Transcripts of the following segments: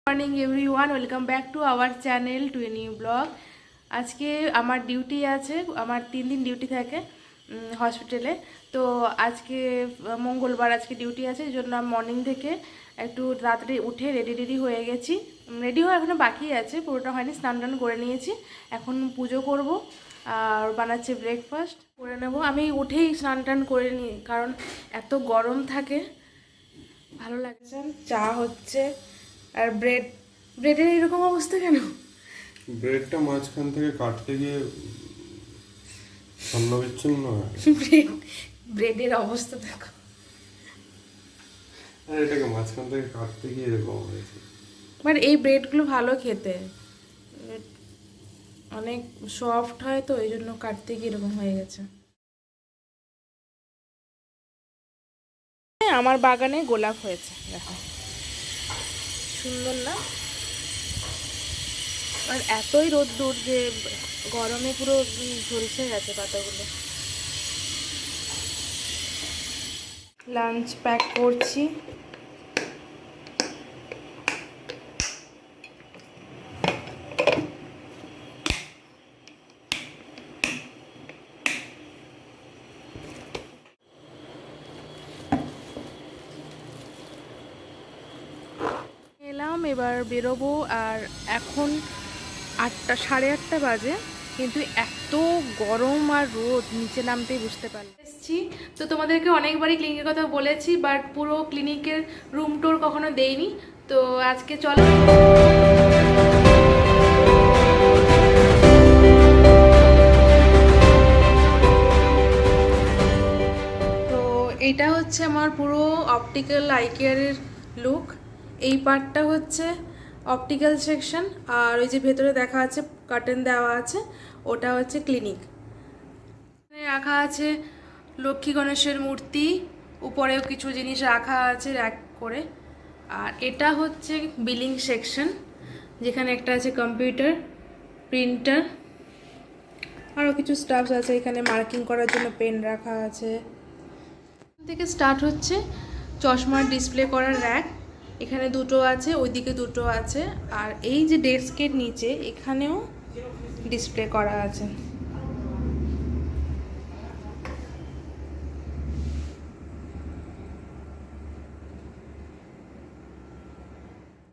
Morning everyone, welcome back to our channel to a new blog. আজকে আমার duty আছে, আমার 3 দিন ডিউটি থাকে হসপিটালে। তো আজকে মঙ্গলবার, আজকে ডিউটি আছে, এই জন্য আমি মর্নিং থেকে একটু তাড়াতাড়ি উঠে রেডি হয়ে গেছি। রেডি হওয়া এখনও বাকি আছে, পুরোটা হয়নি। স্নান টান করে নিয়েছি, এখন পুজো করব আর বানাচ্ছি ব্রেকফাস্ট করে নেব। আমি উঠেই স্নান টান করে নিই, কারণ এত গরম থাকে, ভালো লাগছে। চা হচ্ছে আর ব্রেডের এরকম অবস্থা কেন? ব্রেডটা মাঝখান থেকে কাটতে গিয়ে ছন্ন বিচ্ছিন্ন হয়। ব্রেডের অবস্থা দেখো। আর এটাকে মাঝখান থেকে কাটতে গিয়ে এরকম হয়েছে। বাট এই ব্রেডগুলো ভালো খেতে, অনেক সফট হয়, তো এই জন্য কাটতে গিয়ে এরকম হয়ে গেছে। আমার বাগানে গোলাপ হয়েছে, দেখো সুন্দর না? আর এতই রোদ্দুর যে গরমে পুরো ঝলসে গেছে পাতাগুলো। লাঞ্চ প্যাক করছি। এলাম, এবার বেরোবো। আর এখন 8টা, 8:30 বাজে, কিন্তু এত গরম আর রোদ, নিচে নামতেই বুঝতে পারলাম। এসছি তো, তোমাদেরকে অনেকবারই ক্লিনিকের কথা বলেছি, বাট পুরো ক্লিনিকের রুম টুর কখনো দেইনি। তো আজকে চলো। তো এটা হচ্ছে আমার পুরো অপটিক্যাল আই কেয়ারের লুক। এই পার্টটা হচ্ছে অপটিক্যাল সেকশন, আর ওই যে ভেতরে দেখা আছে কার্টেন দেওয়া আছে, ওটা হচ্ছে ক্লিনিক। এখানে রাখা আছে লক্ষ্মী গণেশের মূর্তি, উপরেও কিছু জিনিস রাখা আছে র্যাক করে। আর এটা হচ্ছে বিলিং সেকশন, যেখানে একটা আছে কম্পিউটার, প্রিন্টার, আরও কিছু স্টাফস আছে। এখানে মার্কিং করার জন্য পেন রাখা আছে। থেকে স্টার্ট হচ্ছে চশমার ডিসপ্লে করার র্যাক। এখানে দুটো আছে, ওইদিকে দুটো আছে, আর এই যে ডেস্কের নিচে এখানেও ডিসপ্লে করা আছে।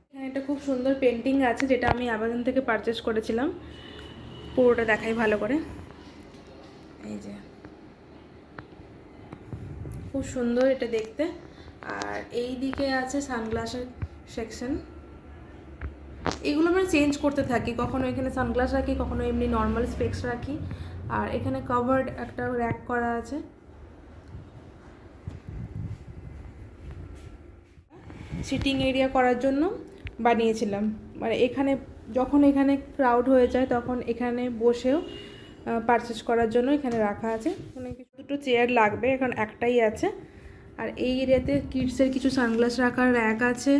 এখানে একটা খুব সুন্দর পেন্টিং আছে, যেটা আমি অ্যামাজন থেকে পারচেস করেছিলাম। পুরোটা দেখাই ভালো করে। এই যে খুব সুন্দর এটা দেখতে। আর এই দিকে আছে সানগ্লাসের সেকশন। এগুলো আমরা চেঞ্জ করতে থাকি, কখনো এখানে সানগ্লাস রাখি, কখনো এমনি নর্মাল স্পেক্স রাখি। আর এখানে কভার্ড একটা র্যাক করা আছে। সিটিং এরিয়া করার জন্য বানিয়েছিলাম, মানে এখানে যখন এখানে ক্রাউড হয়ে যায় তখন এখানে বসেও পারচেস করার জন্য এখানে রাখা আছে। মানে দুটো চেয়ার লাগবে, এখন একটাই আছে। আর এই এরিয়াতে কিডসের কিছু সানগ্লাস রাখার র্যাক আছে।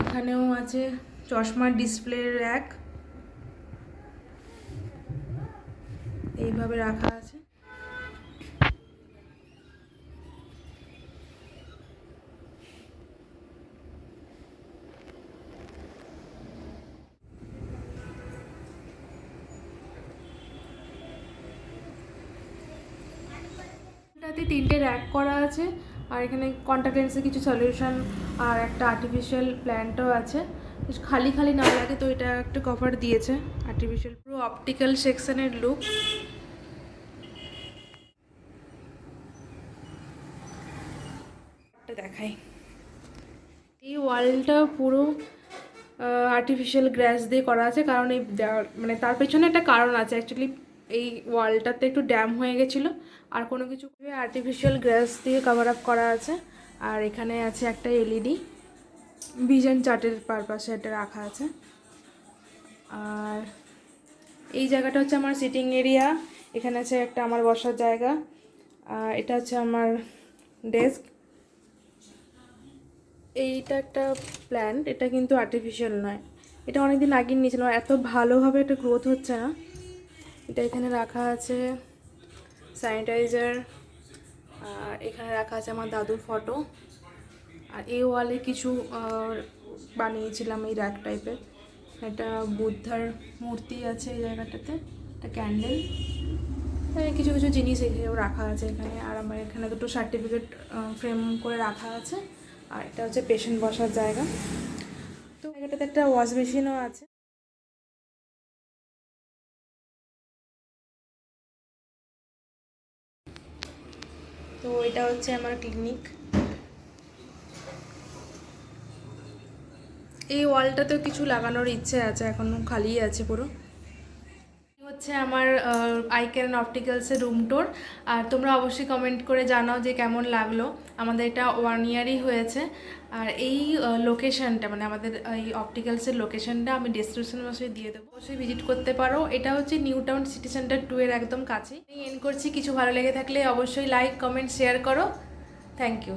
এখানেও আছে চশমার ডিসপ্লে র্যাক, এইভাবে রাখা আছে। এটাতে 3টে র্যাক করা আছে। আর এখানে কন্ট্যাক্ট লেন্সের কিছু সলিউশন আর একটা আর্টিফিশিয়াল প্ল্যান্টও আছে। খালি খালি না লাগে, তো এটা একটা কভার দিয়েছে আর্টিফিশিয়াল। পুরো অপটিক্যাল সেকশনের লুক। দেখাই, এই ওয়ালটা পুরো আর্টিফিশিয়াল গ্রাস দিয়ে করা আছে, কারণ এই মানে তার পেছনে একটা কারণ আছে। অ্যাকচুয়ালি এই ওয়ালটাতে একটু ড্যাম হয়ে গেছিলো, আর কোনো কিছু আর্টিফিশিয়াল গ্রাস দিয়ে কভার আপ করা আছে। আর এখানে আছে একটা এলইডি, ভিশন চার্টের পারপাসে এটা রাখা আছে। আর এই জায়গাটা হচ্ছে আমার সিটিং এরিয়া। এখানে আছে একটা আমার বসার জায়গা। আর এটা হচ্ছে আমার ডেস্ক। এইটা একটা প্ল্যান্ট, এটা কিন্তু আর্টিফিশিয়াল নয়, এটা অনেকদিন আগে নিয়েছিলাম। এত ভালোভাবে এটা গ্রোথ হচ্ছে না। এটা এখানে রাখা আছে স্যানিটাইজার। আর এখানে রাখা আছে আমার দাদুর ফটো। আর এই ওয়ালে কিছু বানিয়েছিলাম এই র্যাক টাইপের। এটা বুদ্ধার মূর্তি আছে এই জায়গাটাতে, একটা ক্যান্ডেল, কিছু কিছু জিনিস এখানেও রাখা আছে এখানে। আর আমার এখানে দুটো সার্টিফিকেট ফ্রেম করে রাখা আছে। আর এটা হচ্ছে পেশেন্ট বসার জায়গা। তো জায়গাটাতে একটা ওয়াশ বেসিনও আছে। তো এটা হচ্ছে আমার ক্লিনিক। এই ওয়ালটাতেও কিছু লাগানোর ইচ্ছে আছে, এখনো খালি আছে পুরো। হচ্ছে আমার আই কেয়ার অ্যান্ড অপটিক্যালসের রুম টোর। আর তোমরা অবশ্যই কমেন্ট করে জানাও যে কেমন লাগলো। আমাদের এটা 1 ইয়ারই হয়েছে। আর এই লোকেশনটা মানে আমাদের এই অপটিক্যালসের লোকেশনটা আমি ডেসক্রিপশন বক্সে দিয়ে দেবো, অবশ্যই ভিজিট করতে পারো। এটা হচ্ছে নিউ টাউন সিটি সেন্টার 2 এর একদম কাছে। এন্ড করছি, কিছু ভালো লেগে থাকলে অবশ্যই লাইক কমেন্ট শেয়ার করো। Thank you.